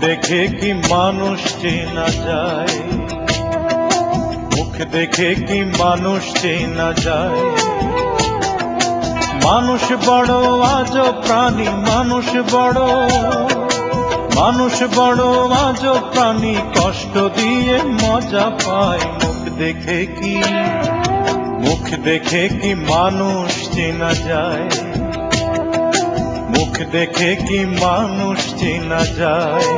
দেখে কি মানুষ চেনা যায়, মুখ দেখে কি মানুষ চেনা যায়। মানুষ বড় আজব প্রাণী, মানুষ বড় আজব প্রাণী, কষ্ট দিয়ে মজা পায়। মুখ দেখে কি মানুষ চেনা যায়, মুখ দেখে কি মানুষ চেনা যায়।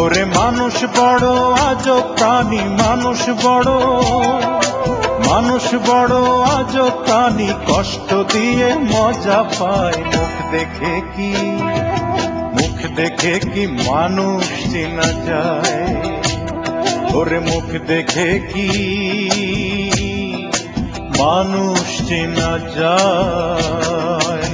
ওরে মানুষ বড় আজব প্রাণী, মানুষ বড় আজব প্রাণী, কষ্ট দিয়ে মজা পায়। মুখ দেখে কি মানুষ চেনা যায়। ওরে মুখ দেখে কি মানুষ চেনা যায়।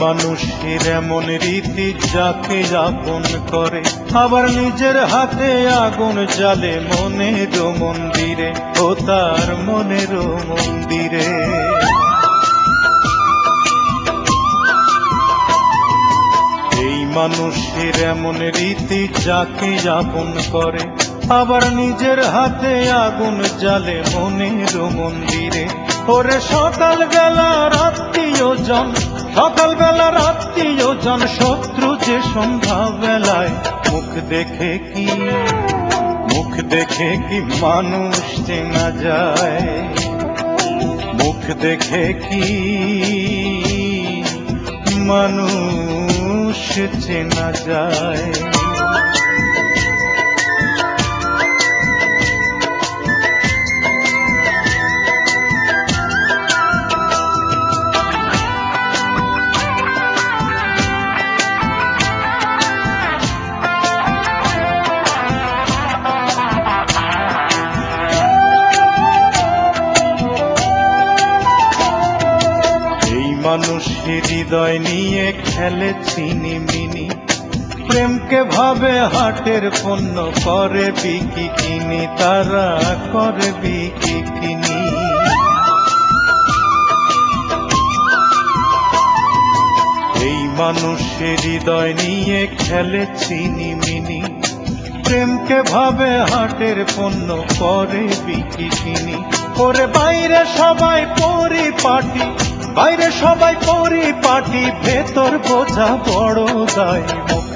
মানুষের এমন রীতি, যাকে আপন করে আবার নিজের হাতে আগুন জ্বালে মনের মন্দিরে, ও তার মনের মন্দিরে। এই মানুষের এমন রীতি, যাকে আপন করে আবার নিজের হাতে আগুন জ্বালে মনের মন্দিরে। ওরে সকালবেলা রাত্রিজন, শত্রু যে সন্ধ্যা বেলায়। মুখ দেখে কি মানুষ চেনা যায়, মুখ দেখে কি মানুষ চেনা যায়। মানুষের হৃদয় নিয়ে খেলে ছিনিমিনি, প্রেমকে ভাবে হাটের পণ্য, করে বিকি কিনি, তারা করে বিকি কিনি। এই মানুষের হৃদয় নিয়ে খেলে ছিনিমিনি, প্রেমকে ভাবে হাটের পণ্য, করে বিকি কিনি। ওরে বাইরে সবাই পরিপাটি, ভেতর বোঝা বড় দায়। মুখ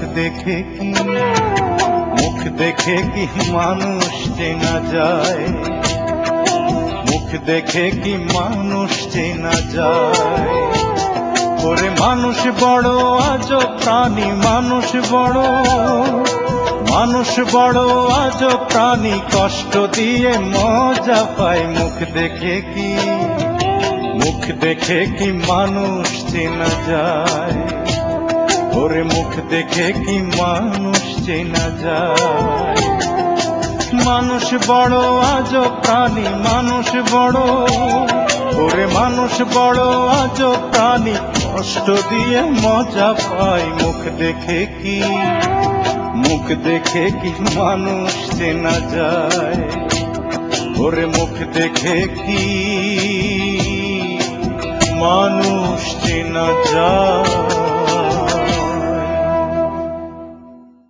দেখে কি মানুষ চেনা যায়, মুখ দেখে কি মানুষ চেনা যায়। ওরে মানুষ বড় আজব প্রাণী, মানুষ বড় আজব প্রাণী, কষ্ট দিয়ে মজা পায়। মুখ দেখে কি মানুষ চেনা যায়। ওরে মুখ দেখে কি মানুষ চেনা যায়। মানুষ বড় আজব প্রাণী, মানুষ বড়, ওরে মানুষ বড় আজব প্রাণী, কষ্ট দিয়ে মজা পায়। মুখ দেখে কি মানুষ চেনা যায়। ওরে মুখ দেখে কি মানুষ চেনা যায়।